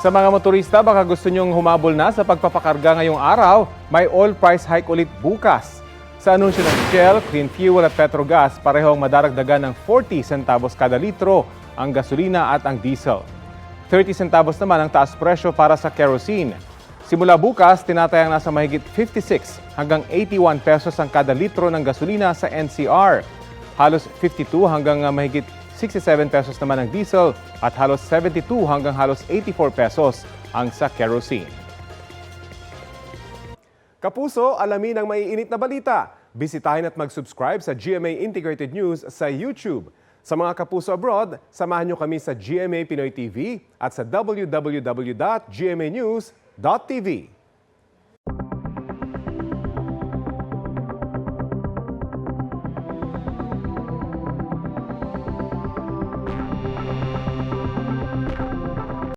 Sa mga motorista, baka gusto nyong humabol na sa pagpapakarga ngayong araw, may oil price hike ulit bukas. Sa anunsyo ng Shell, Clean Fuel at Petrogas, parehong madaragdagan ng 40 centavos kada litro ang gasolina at ang diesel. 30 centavos naman ang taas presyo para sa kerosene. Simula bukas, tinatayang nasa mahigit 56 hanggang 81 pesos ang kada litro ng gasolina sa NCR. Halos 52 hanggang mahigit 67 pesos naman ang diesel at halos 72 hanggang halos 84 pesos ang sa kerosene. Kapuso, alamin ang maiinit na balita. Bisitahin at mag-subscribe sa GMA Integrated News sa YouTube. Sa mga kapuso abroad, samahan nyo kami sa GMA Pinoy TV at sa www.gmanews.tv.